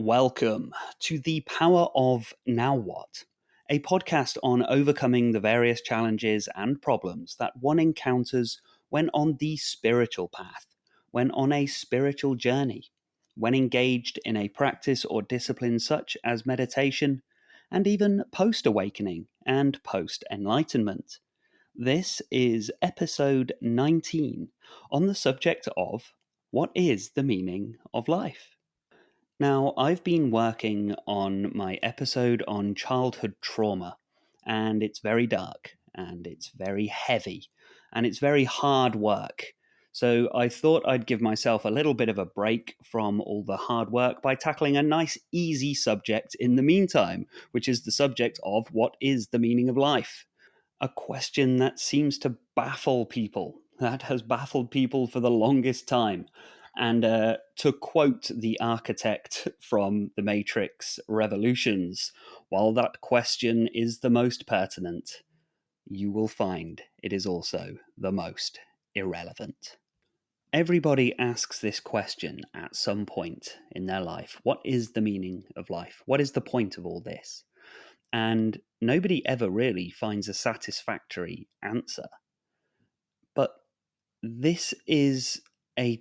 Welcome to The Power of Now What, a podcast on overcoming the various challenges and problems that one encounters when on the spiritual path, when on a spiritual journey, when engaged in a practice or discipline such as meditation, and even post-awakening and post-enlightenment. This is episode 19 on the subject of what is the meaning of life? Now, I've been working on my episode on childhood trauma, and it's very dark, and it's very heavy, and it's very hard work. So I thought I'd give myself a little bit of a break from all the hard work by tackling a nice, easy subject in the meantime, which is the subject of what is the meaning of life? A question that seems to baffle people, that has baffled people for the longest time. And to quote the architect from The Matrix Revolutions, while that question is the most pertinent, you will find it is also the most irrelevant. Everybody asks this question at some point in their life. What is the meaning of life? What is the point of all this? And nobody ever really finds a satisfactory answer. But this is a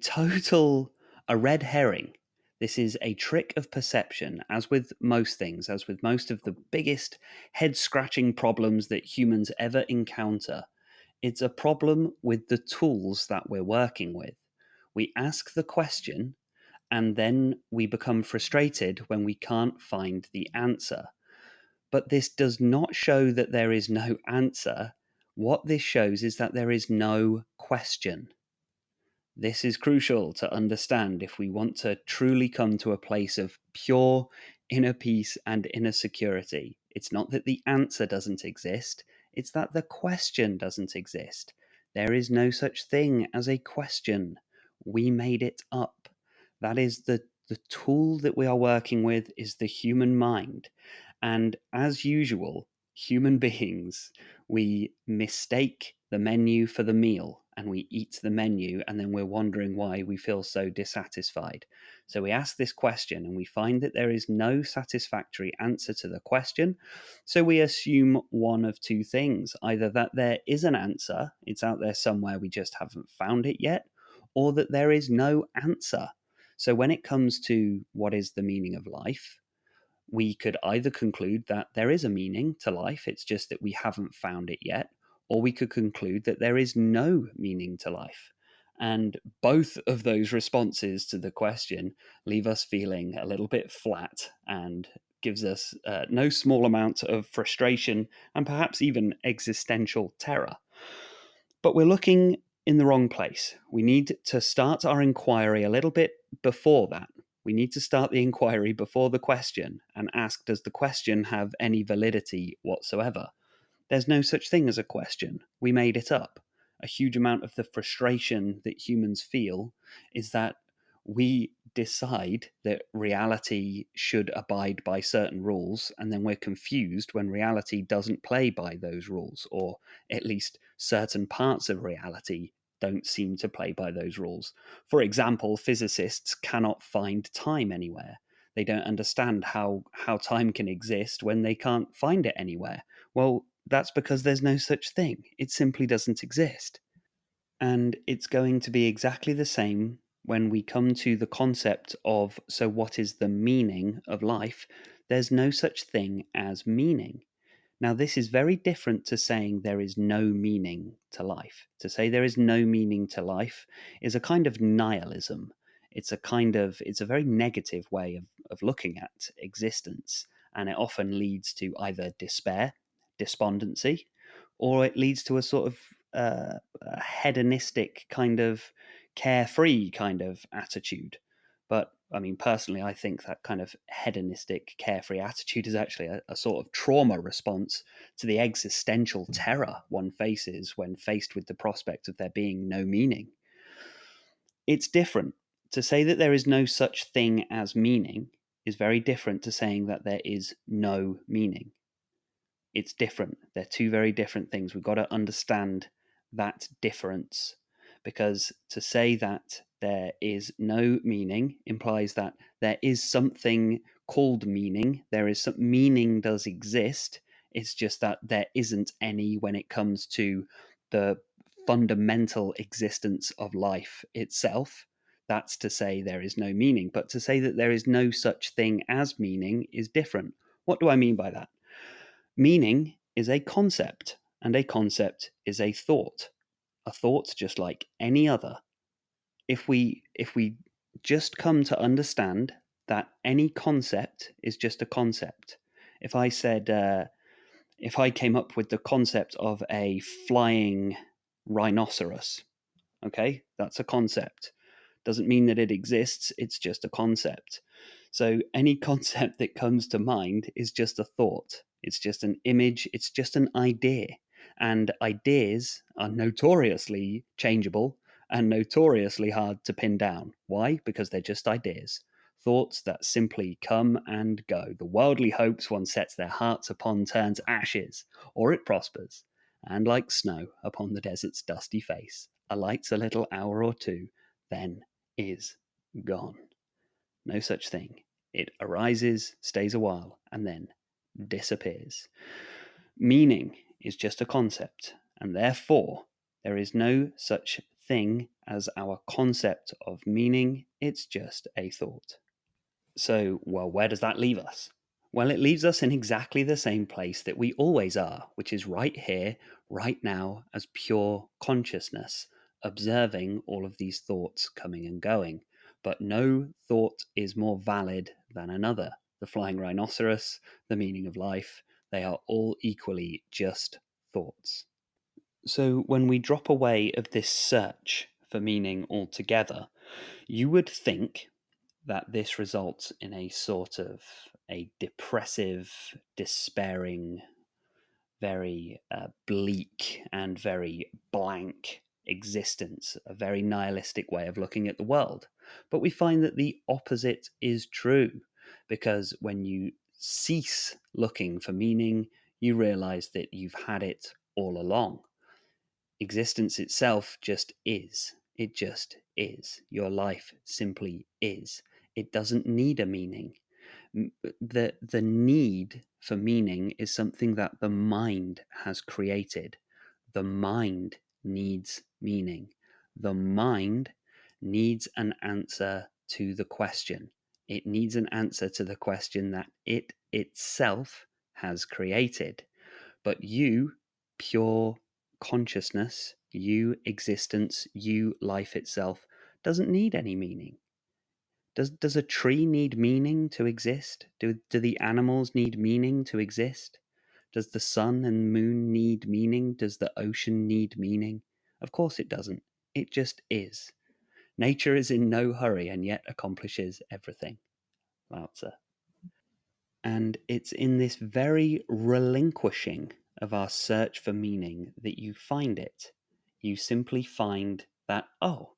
red herring. This is a trick of perception, as with most things, as with most of the biggest head-scratching problems that humans ever encounter. It's a problem with the tools that we're working with. We ask the question, and then we become frustrated when we can't find the answer. But this does not show that there is no answer. What this shows is that there is no question. This is crucial to understand if we want to truly come to a place of pure inner peace and inner security. It's not that the answer doesn't exist, it's that the question doesn't exist. There is no such thing as a question. We made it up. That is the tool that we are working with is the human mind. And as usual, human beings, we mistake the menu for the meal and we eat the menu and then we're wondering why we feel so dissatisfied. So we ask this question and we find that there is no satisfactory answer to the question. So we assume one of two things, either that there is an answer, it's out there somewhere, we just haven't found it yet, or that there is no answer. So when it comes to what is the meaning of life, we could either conclude that there is a meaning to life, it's just that we haven't found it yet, or we could conclude that there is no meaning to life. And both of those responses to the question leave us feeling a little bit flat and gives us no small amount of frustration and perhaps even existential terror. But we're looking in the wrong place. We need to start our inquiry a little bit before that. We need to start the inquiry before the question and ask, does the question have any validity whatsoever? There's no such thing as a question. We made it up. A huge amount of the frustration that humans feel is that we decide that reality should abide by certain rules, and then we're confused when reality doesn't play by those rules, or at least certain parts of reality don't seem to play by those rules. For example, physicists cannot find time anywhere. They don't understand how time can exist when they can't find it anywhere. Well, that's because there's no such thing. It simply doesn't exist. And it's going to be exactly the same when we come to the concept of, so what is the meaning of life? There's no such thing as meaning. Now, this is very different to saying there is no meaning to life. To say there is no meaning to life is a kind of nihilism. It's a very negative way of looking at existence. And it often leads to either despair, despondency, or it leads to a sort of a hedonistic kind of carefree kind of attitude. But I mean, personally, I think that kind of hedonistic, carefree attitude is actually a sort of trauma response to the existential terror one faces when faced with the prospect of there being no meaning. It's different. To say that there is no such thing as meaning is very different to saying that there is no meaning. It's different. They're two very different things. We've got to understand that difference. because to say that there is no meaning implies that there is something called meaning. Meaning does exist. It's just that there isn't any when it comes to the fundamental existence of life itself. That's to say there is no meaning. But to say that there is no such thing as meaning is different. What do I mean by that? Meaning is a concept, and a concept is a thought. A thought just like any other. If we just come to understand that any concept is just a concept. If I said, if I came up with the concept of a flying rhinoceros, okay, that's a concept. Doesn't mean that it exists, it's just a concept. So any concept that comes to mind is just a thought. It's just an image, it's just an idea. And ideas are notoriously changeable and notoriously hard to pin down. Why? Because they're just ideas. Thoughts that simply come and go. The worldly hopes one sets their hearts upon turns ashes, or it prospers, and like snow upon the desert's dusty face, alights a little hour or two, then is gone. No such thing. It arises, stays a while, and then disappears. Meaning is just a concept, and therefore there is no such thing as our concept of meaning. It's just a thought. So, well, where does that leave us? Well, it leaves us in exactly the same place that we always are, which is right here, right now, as pure consciousness, observing all of these thoughts coming and going. But no thought is more valid than another. The flying rhinoceros, the meaning of life, they are all equally just thoughts. So when we drop away of this search for meaning altogether, you would think that this results in a sort of a depressive, despairing, very bleak and very blank existence, a very nihilistic way of looking at the world. But we find that the opposite is true, because when you cease looking for meaning, you realize that you've had it all along. Existence itself just is. It just is. Your life simply is. It doesn't need a meaning. The need for meaning is something that the mind has created. The mind needs meaning. The mind needs an answer to the question. It needs an answer to the question that it itself has created. But you, pure consciousness, you, existence, you, life itself, doesn't need any meaning. Does a tree need meaning to exist? Do the animals need meaning to exist? Does the sun and moon need meaning? Does the ocean need meaning? Of course it doesn't. It just is. Nature is in no hurry and yet accomplishes everything. Lao Tzu. And it's in this very relinquishing of our search for meaning that you find it. You simply find that, oh,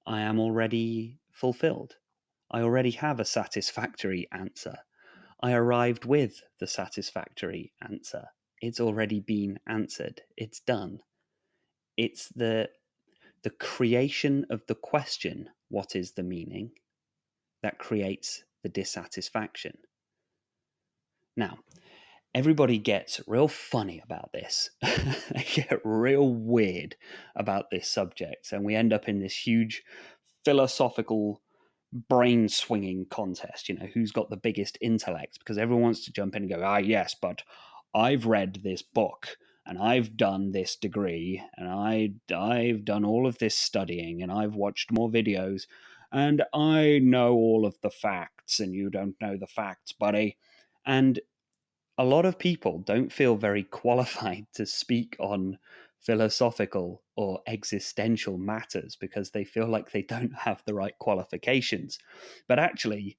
I am already fulfilled. I already have a satisfactory answer. I arrived with the satisfactory answer. It's already been answered. It's done. It's the creation of the question, what is the meaning, that creates the dissatisfaction. Now, everybody gets real funny about this. They get real weird about this subject, and we end up in this huge philosophical brain swinging contest, who's got the biggest intellect, because everyone wants to jump in and go, yes, but I've read this book and I've done this degree and I've done all of this studying and I've watched more videos and I know all of the facts and you don't know the facts, buddy. And a lot of people don't feel very qualified to speak on philosophical or existential matters because they feel like they don't have the right qualifications. But actually,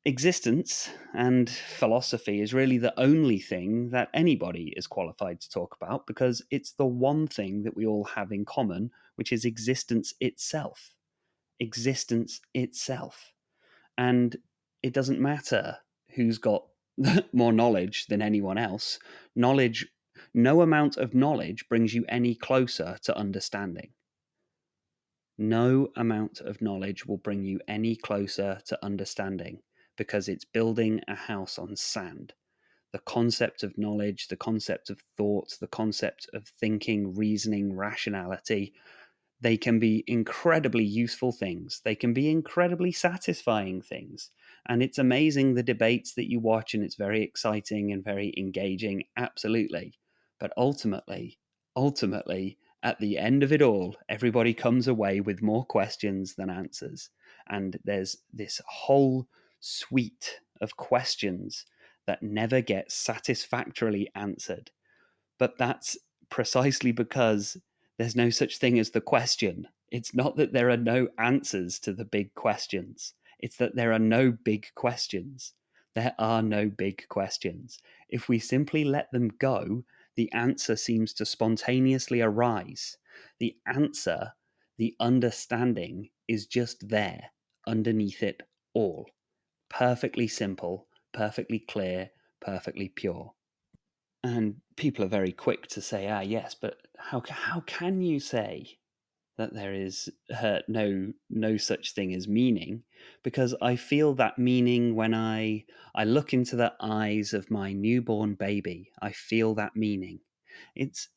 existence and philosophy is really the only thing that anybody is qualified to talk about, because it's the one thing that we all have in common, which is existence itself. Existence itself. And it doesn't matter who's got more knowledge than anyone else. No amount of knowledge brings you any closer to understanding. No amount of knowledge will bring you any closer to understanding because it's building a house on sand. The concept of knowledge, the concept of thought, the concept of thinking, reasoning, rationality, they can be incredibly useful things. They can be incredibly satisfying things. And it's amazing the debates that you watch, and it's very exciting and very engaging, absolutely. But ultimately, at the end of it all, everybody comes away with more questions than answers. And there's this whole suite of questions that never get satisfactorily answered. But that's precisely because there's no such thing as the question. It's not that there are no answers to the big questions, it's that there are no big questions. There are no big questions. If we simply let them go, the answer seems to spontaneously arise. The answer, the understanding, is just there underneath it all. Perfectly simple, perfectly clear, perfectly pure. And people are very quick to say, yes, but how can you say that there is no such thing as meaning? Because I feel that meaning when I look into the eyes of my newborn baby. I feel that meaning. It's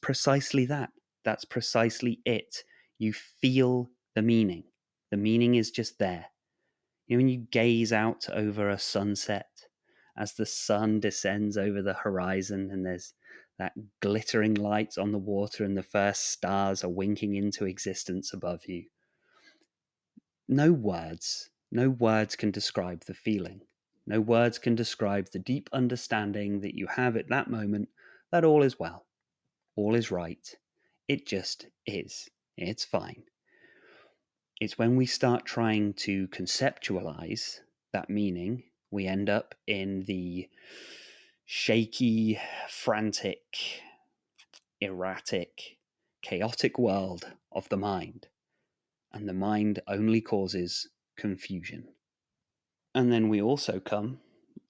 precisely that. That's precisely it. You feel the meaning. The meaning is just there. When you gaze out over a sunset as the sun descends over the horizon and there's that glittering light on the water and the first stars are winking into existence above you. No words can describe the feeling. No words can describe the deep understanding that you have at that moment that all is well, all is right. It just is. It's fine. It's when we start trying to conceptualize that meaning, we end up in the shaky, frantic, erratic, chaotic world of the mind. And the mind only causes confusion. And then we also come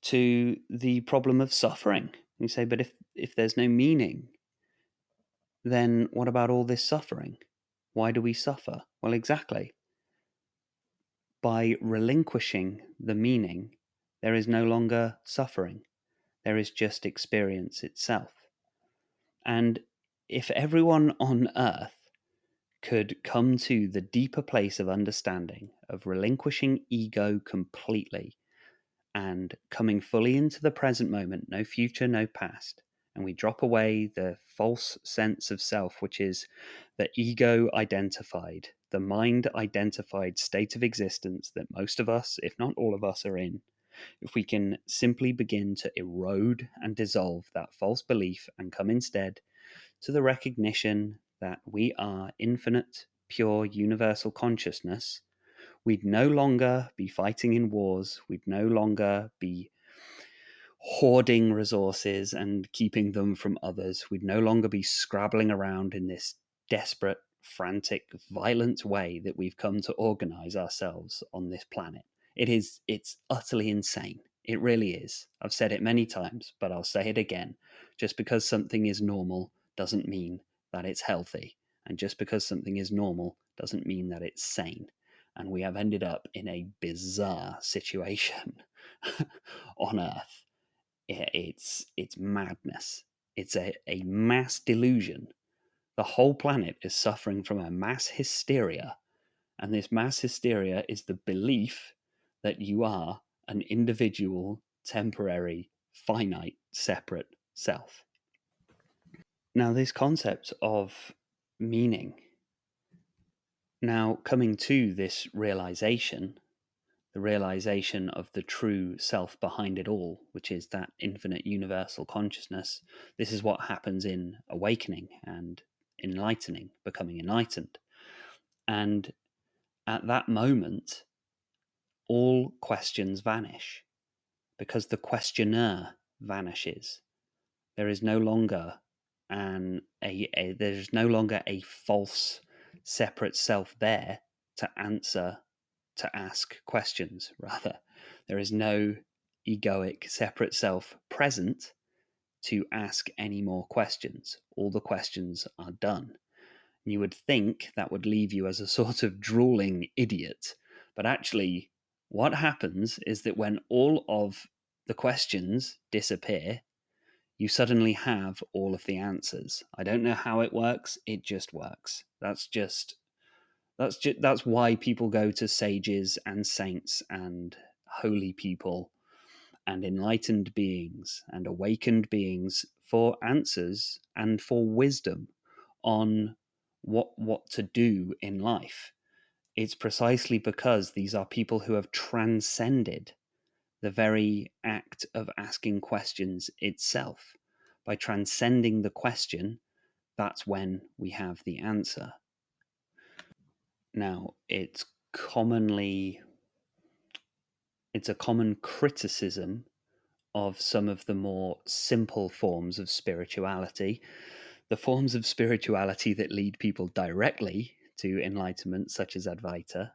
to the problem of suffering. You say, but if there's no meaning, then what about all this suffering? Why do we suffer? Well, exactly. By relinquishing the meaning, there is no longer suffering. There is just experience itself. And if everyone on earth could come to the deeper place of understanding, of relinquishing ego completely and coming fully into the present moment, no future, no past, and we drop away the false sense of self, which is the ego identified, the mind identified state of existence that most of us, if not all of us, are in. If we can simply begin to erode and dissolve that false belief and come instead to the recognition that we are infinite, pure, universal consciousness, we'd no longer be fighting in wars. We'd no longer be hoarding resources and keeping them from others. We'd no longer be scrabbling around in this desperate, frantic, violent way that we've come to organize ourselves on this planet. It's utterly insane. It really is. I've said it many times, but I'll say it again. Just because something is normal doesn't mean that it's healthy. And just because something is normal doesn't mean that it's sane. And we have ended up in a bizarre situation on Earth. It's madness. It's a mass delusion. The whole planet is suffering from a mass hysteria, and this mass hysteria is the belief that you are an individual, temporary, finite, separate self. Now, this concept of meaning, now coming to this realization, the realization of the true self behind it all, which is that infinite universal consciousness. This is what happens in awakening and enlightening, becoming enlightened. And at that moment, all questions vanish because the questioner vanishes. There is no longer there's no longer a false separate self there to answer, to ask questions. Rather, there is no egoic separate self present to ask any more questions. All the questions are done. You would think that would leave you as a sort of drooling idiot. But actually, what happens is that when all of the questions disappear, you suddenly have all of the answers. I don't know how it works. It just works. That's why people go to sages and saints and holy people and enlightened beings and awakened beings for answers and for wisdom on what to do in life. It's precisely because these are people who have transcended the very act of asking questions itself. By transcending the question, that's when we have the answer. Now, it's a common criticism of some of the more simple forms of spirituality, the forms of spirituality that lead people directly to enlightenment, such as Advaita,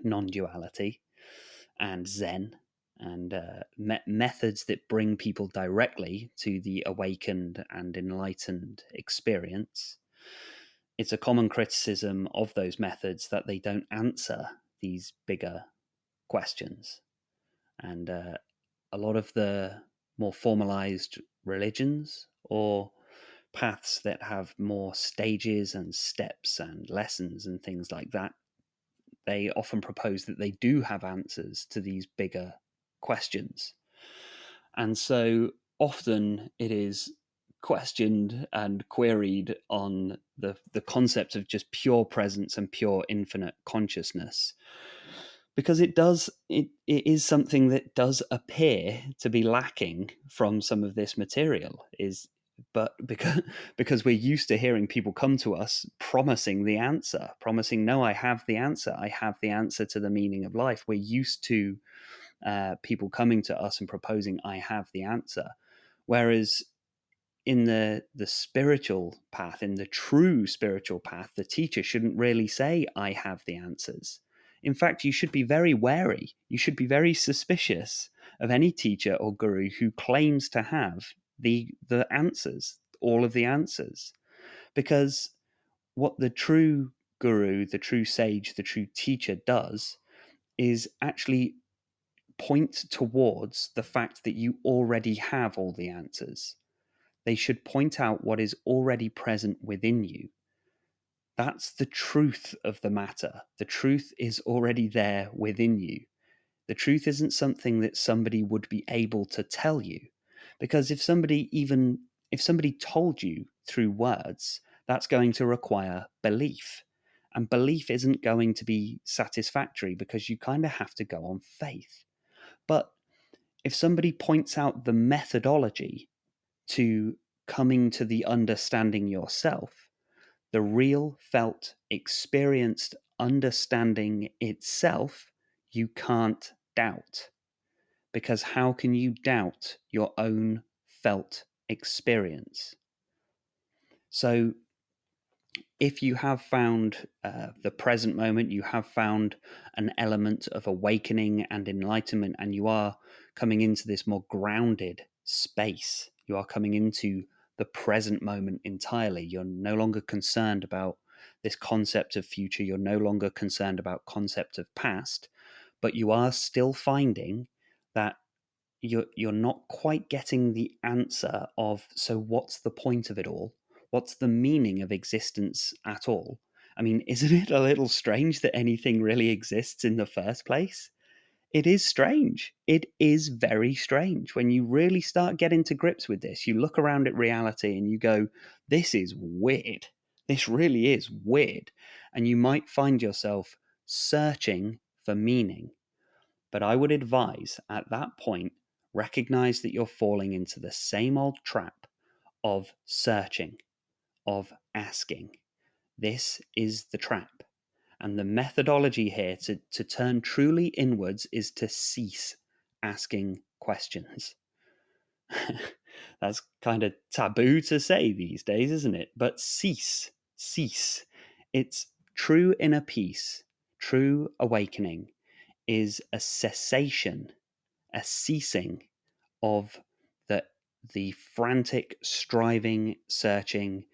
non-duality, and Zen, and methods that bring people directly to the awakened and enlightened experience. It's a common criticism of those methods that they don't answer these bigger questions. And a lot of the more formalized religions or paths that have more stages and steps and lessons and things like that, they often propose that they do have answers to these bigger questions. And so often it is questioned and queried on the concept of just pure presence and pure infinite consciousness, because it is something that does appear to be lacking from some of this material. But because we're used to hearing people come to us promising the answer, promising, no, I have the answer to the meaning of life. We're used to people coming to us and proposing, I have the answer. Whereas in the spiritual path, in the true spiritual path, the teacher shouldn't really say, I have the answers. In fact, you should be very wary. You should be very suspicious of any teacher or guru who claims to have the answers, all of the answers. Because what the true guru, the true sage, the true teacher does is actually point towards the fact that you already have all the answers. They should point out what is already present within you. That's the truth of the matter. The truth is already there within you. The truth isn't something that somebody would be able to tell you. Because if somebody told you through words, that's going to require belief. And belief isn't going to be satisfactory because you kind of have to go on faith. But if somebody points out the methodology to coming to the understanding yourself, the real, felt, experienced understanding itself, you can't doubt. Because how can you doubt your own felt experience? So, if you have found the present moment, you have found an element of awakening and enlightenment, and you are coming into this more grounded space, you are coming into the present moment entirely. You're no longer concerned about this concept of future. You're no longer concerned about concept of past, but you are still finding that you're not quite getting the answer of, so what's the point of it all? What's the meaning of existence at all? I mean, isn't it a little strange that anything really exists in the first place? It is strange. It is very strange. When you really start getting to grips with this, you look around at reality and you go, this is weird. This really is weird. And you might find yourself searching for meaning. But I would advise at that point, recognize that you're falling into the same old trap of searching, of asking. This is the trap. And the methodology here to turn truly inwards is to cease asking questions. That's kind of taboo to say these days, isn't it? But cease. It's true inner peace, true awakening is a cessation, a ceasing of the frantic, striving, searching,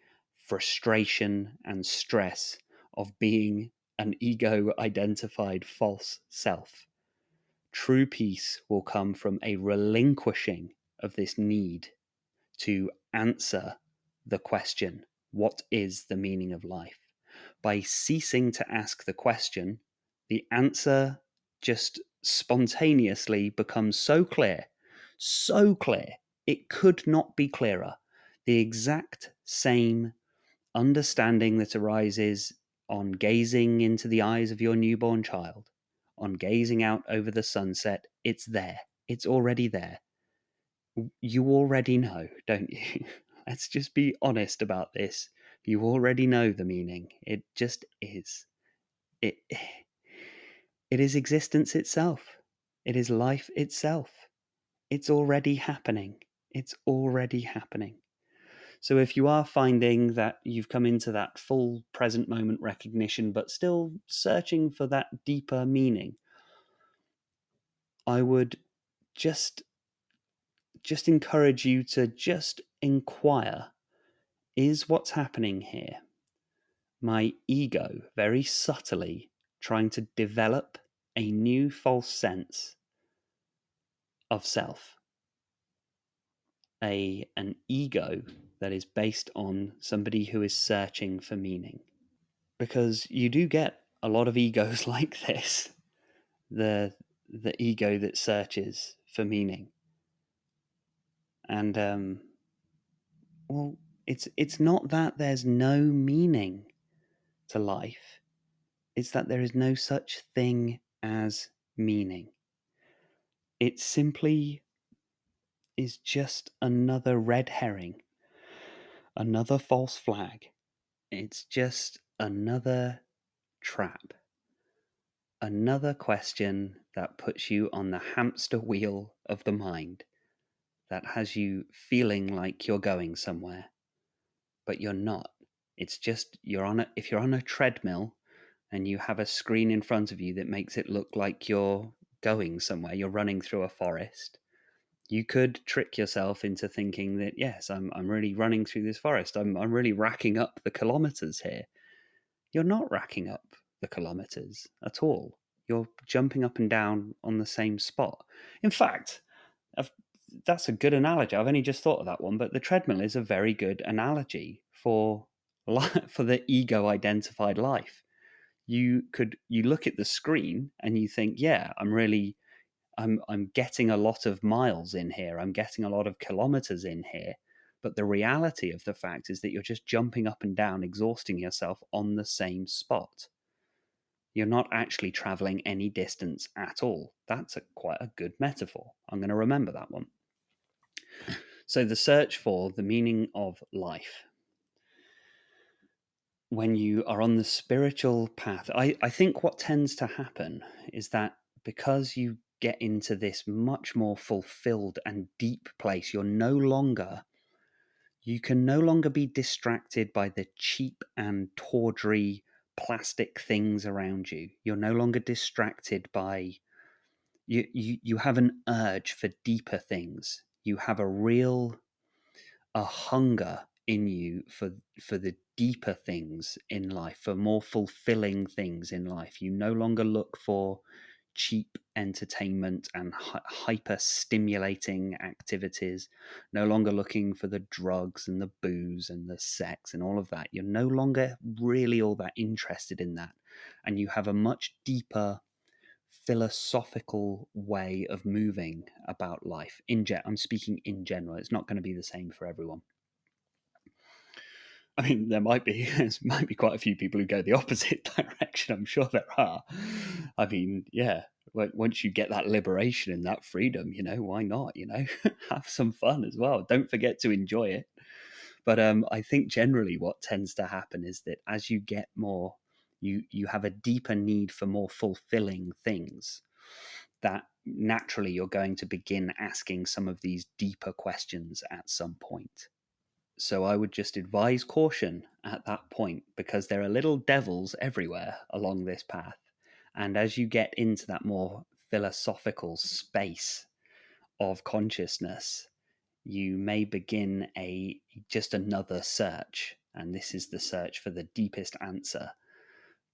frustration and stress of being an ego-identified false self. True peace will come from a relinquishing of this need to answer the question, what is the meaning of life? By ceasing to ask the question, the answer just spontaneously becomes so clear, it could not be clearer. The exact same understanding that arises on gazing into the eyes of your newborn child, on gazing out over the sunset, it's there. It's already there. You already know, don't you? Let's just be honest about this. You already know the meaning. It just is. It is existence itself. It is life itself. It's already happening. It's already happening. So if you are finding that you've come into that full present moment recognition, but still searching for that deeper meaning, I would just encourage you to just inquire, is what's happening here my ego very subtly trying to develop a new false sense of self? An ego that is based on somebody who is searching for meaning. Because you do get a lot of egos like this, the ego that searches for meaning. And well, it's not that there's no meaning to life. It's that there is no such thing as meaning. It simply is just another red herring, another false flag. It's just another trap, another question that puts you on the hamster wheel of the mind, that has you feeling like you're going somewhere, but you're not. It's just if you're on a treadmill and you have a screen in front of you that makes it look like you're going somewhere, you're running through a forest, you could trick yourself into thinking that, yes, I'm really running through this forest. I'm really racking up the kilometers here. You're not racking up the kilometers at all. You're jumping up and down on the same spot. In fact, that's a good analogy. I've only just thought of that one, but the treadmill is a very good analogy for the ego-identified life. You look at the screen and you think, yeah, I'm getting a lot of miles in here. I'm getting a lot of kilometers in here. But the reality of the fact is that you're just jumping up and down, exhausting yourself on the same spot. You're not actually traveling any distance at all. That's quite a good metaphor. I'm going to remember that one. So the search for the meaning of life. When you are on the spiritual path, I think what tends to happen is that because you get into this much more fulfilled and deep place, you can no longer be distracted by the cheap and tawdry plastic things around you. You're no longer distracted by you have an urge for deeper things. You have a hunger in you for the deeper things in life, for more fulfilling things in life. You no longer look for cheap entertainment and hyper stimulating activities, no longer looking for the drugs and the booze and the sex and all of that. You're no longer really all that interested in that, and you have a much deeper philosophical way of moving about life. I'm speaking in general. It's not going to be the same for everyone. I mean, there might be quite a few people who go the opposite direction. I'm sure there are. I mean, yeah, once you get that liberation and that freedom, why not? Have some fun as well. Don't forget to enjoy it. But I think generally what tends to happen is that as you get more, you have a deeper need for more fulfilling things, that naturally you're going to begin asking some of these deeper questions at some point. So I would just advise caution at that point, because there are little devils everywhere along this path. And as you get into that more philosophical space of consciousness, you may begin just another search and this is the search for the deepest answer.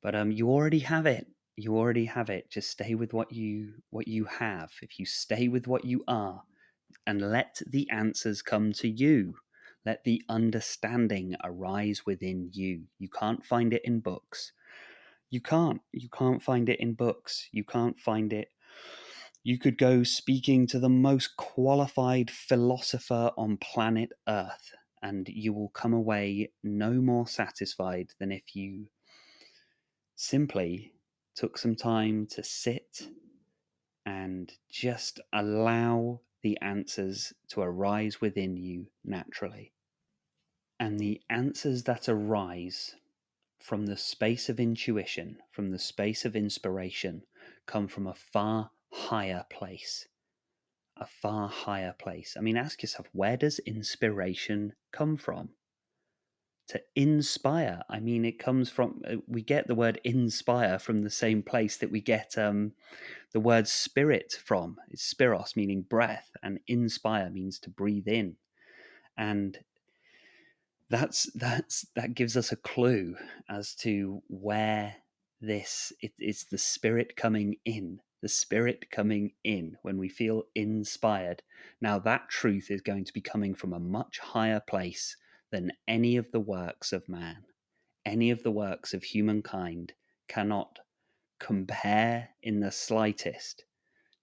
But you already have it. You already have it. Just stay with what you have. If you stay with what you are, and let the answers come to you, let the understanding arise within you. You can't find it in books. You can't find it in books. You can't find it. You could go speaking to the most qualified philosopher on planet Earth, and you will come away no more satisfied than if you simply took some time to sit and just allow the answers to arise within you naturally. And the answers that arise from the space of intuition, from the space of inspiration, come from a far higher place. A far higher place. I mean, ask yourself, where does inspiration come from? To inspire, I mean, it comes from, we get the word inspire from the same place that we get the word spirit from. It's spiros, meaning breath, and inspire means to breathe in. And that gives us a clue as to where it's the spirit coming in. The spirit coming in when we feel inspired. Now, that truth is going to be coming from a much higher place than any of the works of man. Any of the works of humankind cannot compare in the slightest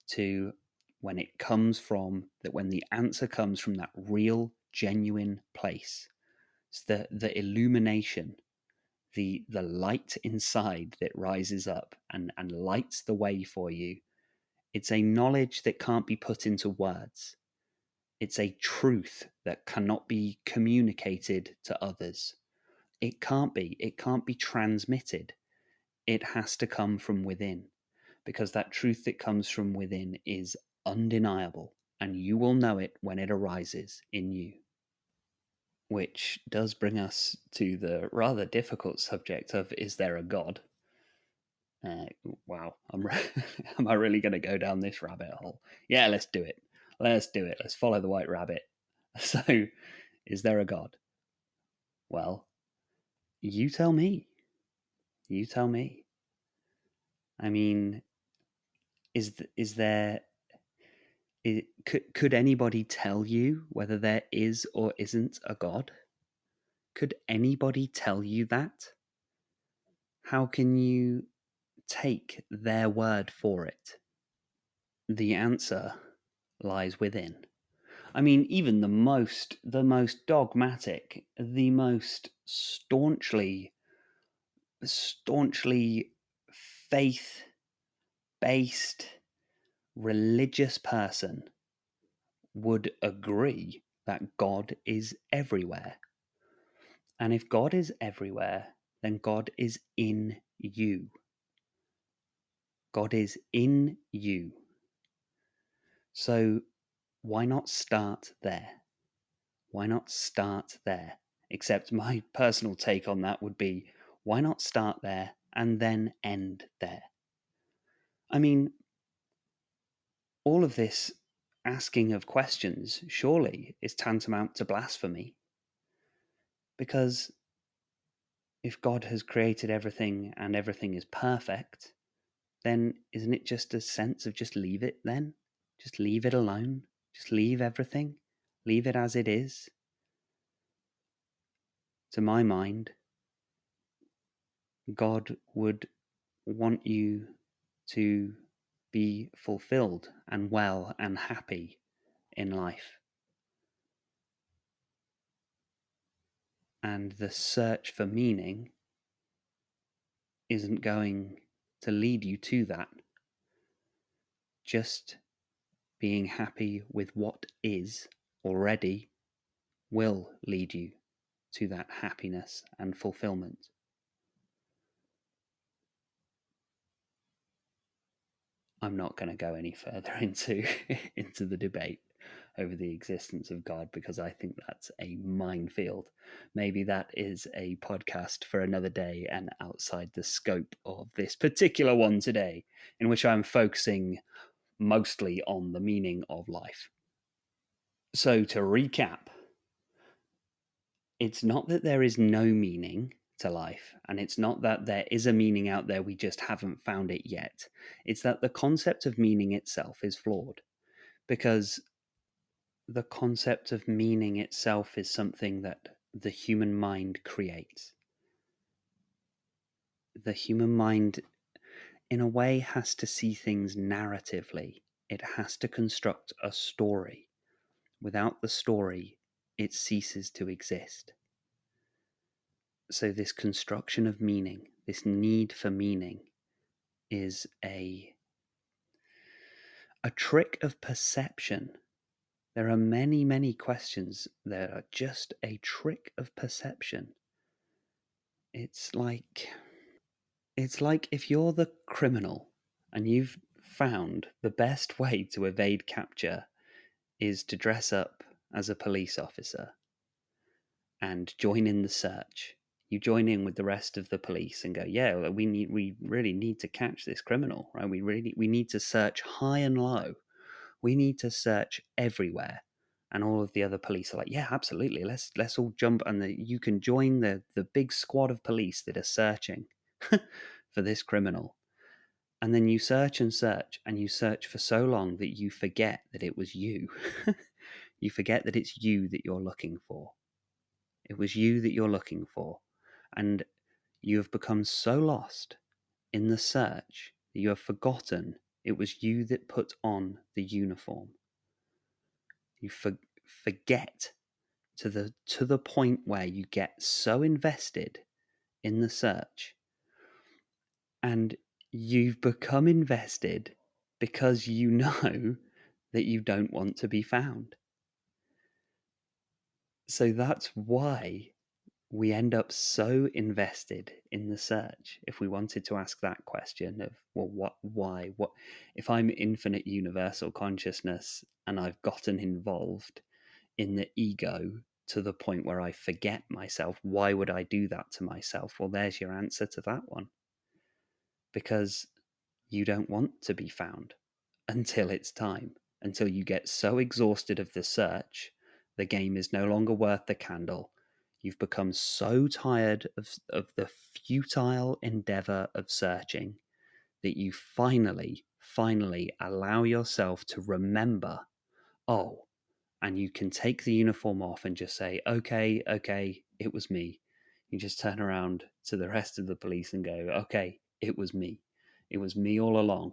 to when it comes from that, when the answer comes from that real, genuine place. It's the illumination, the light inside that rises up and lights the way for you. It's a knowledge that can't be put into words. It's a truth that cannot be communicated to others. It can't be transmitted. It has to come from within, because that truth that comes from within is undeniable, and you will know it when it arises in you. Which does bring us to the rather difficult subject of, is there a God? Wow, am I really going to go down this rabbit hole? Yeah, let's do it. Let's follow the white rabbit. So, is there a God? Well, you tell me. You tell me. I mean, could anybody tell you whether there is or isn't a God? Could anybody tell you that? How can you take their word for it? The answer lies within. I mean, even the most dogmatic, the most staunchly faith-based religious person would agree that God is everywhere. And if God is everywhere, then God is in you. God is in you. So why not start there? Why not start there? Except my personal take on that would be, why not start there and then end there? I mean, all of this asking of questions surely is tantamount to blasphemy. Because if God has created everything and everything is perfect, then isn't it just a sense of just leave it then? Just leave it alone? Just leave everything? Leave it as it is? To my mind, God would want you to be fulfilled and well and happy in life. And the search for meaning isn't going to lead you to that. Just being happy with what is already will lead you to that happiness and fulfillment. I'm not going to go any further into the debate over the existence of God, because I think that's a minefield. Maybe that is a podcast for another day and outside the scope of this particular one today, in which I'm focusing mostly on the meaning of life. So to recap, It's not that there is no meaning to life, and it's not that there is a meaning out there, we just haven't found it yet. It's that the concept of meaning itself is flawed, because the concept of meaning itself is something that the human mind creates. The human mind, in a way, has to see things narratively. It has to construct a story. Without the story, it ceases to exist. So this construction of meaning, this need for meaning, is a trick of perception. There are many, many questions that are just a trick of perception. It's like if you're the criminal and you've found the best way to evade capture is to dress up as a police officer and join in the search. You join in with the rest of the police and go, yeah, we really need to catch this criminal, right? We need to search high and low. We need to search everywhere. And all of the other police are like, yeah, absolutely. Let's all jump, and you can join the big squad of police that are searching for this criminal. And then you search and search, and you search for so long that you forget that it was you. You forget that it's you that you're looking for. It was you that you're looking for. And you have become so lost in the search that you have forgotten it was you that put on the uniform. You forget to the point where you get so invested in the search, and you've become invested because you know that you don't want to be found. So that's why we end up so invested in the search. If we wanted to ask that question of, well, what, if I'm infinite universal consciousness and I've gotten involved in the ego to the point where I forget myself, why would I do that to myself? Well, there's your answer to that one. Because you don't want to be found until it's time, until you get so exhausted of the search, the game is no longer worth the candle. You've become so tired of the futile endeavour of searching that you finally allow yourself to remember, oh, and you can take the uniform off and just say, okay, it was me. You just turn around to the rest of the police and go, okay, it was me. It was me all along.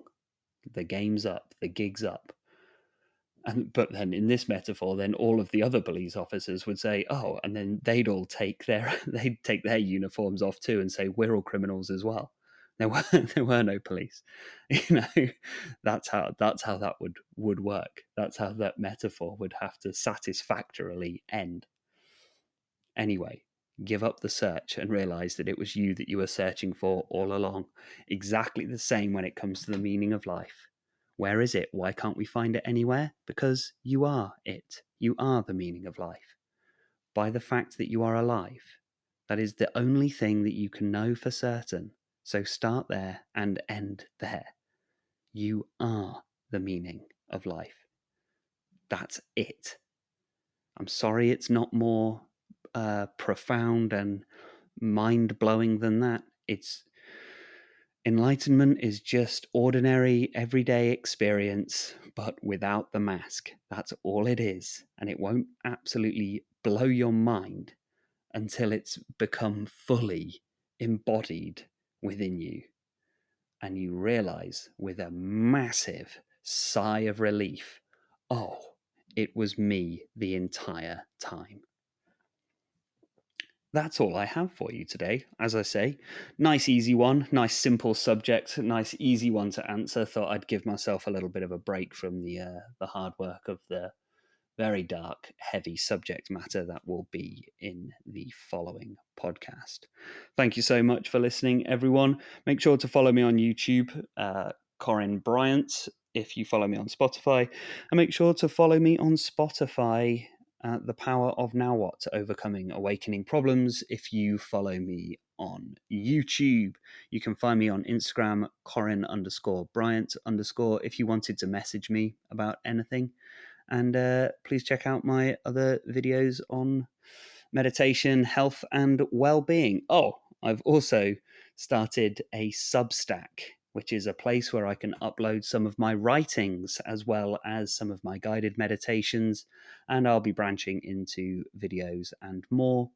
The game's up, the gig's up. But then in this metaphor, then all of the other police officers would say, oh, and then they'd all take their uniforms off too and say, we're all criminals as well. There were no police. That's how that would work. That's how that metaphor would have to satisfactorily end. Anyway, give up the search and realize that it was you that you were searching for all along. Exactly the same when it comes to the meaning of life. Where is it? Why can't we find it anywhere? Because you are it. You are the meaning of life. By the fact that you are alive, that is the only thing that you can know for certain. So start there and end there. You are the meaning of life. That's it. I'm sorry it's not more profound and mind-blowing than that. It's enlightenment is just ordinary, everyday experience, but without the mask. That's all it is. And it won't absolutely blow your mind until it's become fully embodied within you. And you realize with a massive sigh of relief, oh, it was me the entire time. That's all I have for you today. As I say, nice easy one, nice simple subject, nice easy one to answer. Thought I'd give myself a little bit of a break from the hard work of the very dark, heavy subject matter that will be in the following podcast. Thank you so much for listening, everyone. Make sure to follow me on YouTube, Corin Bryant, if you follow me on Spotify, and make sure to follow me on Spotify, The Power of Now What, Overcoming Awakening Problems. If you follow me on YouTube, you can find me on Instagram, Corin_Bryant_. If you wanted to message me about anything. And please check out my other videos on meditation, health, and well-being. Oh, I've also started a Substack, which is a place where I can upload some of my writings as well as some of my guided meditations, and I'll be branching into videos and more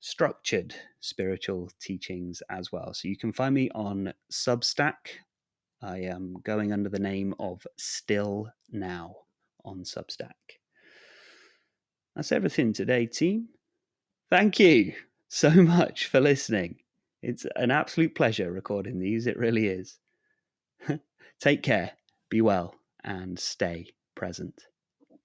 structured spiritual teachings as well. So you can find me on Substack. I am going under the name of Still Now on Substack. That's everything today, team. Thank you so much for listening. It's an absolute pleasure recording these. It really is. Take care, be well, and stay present.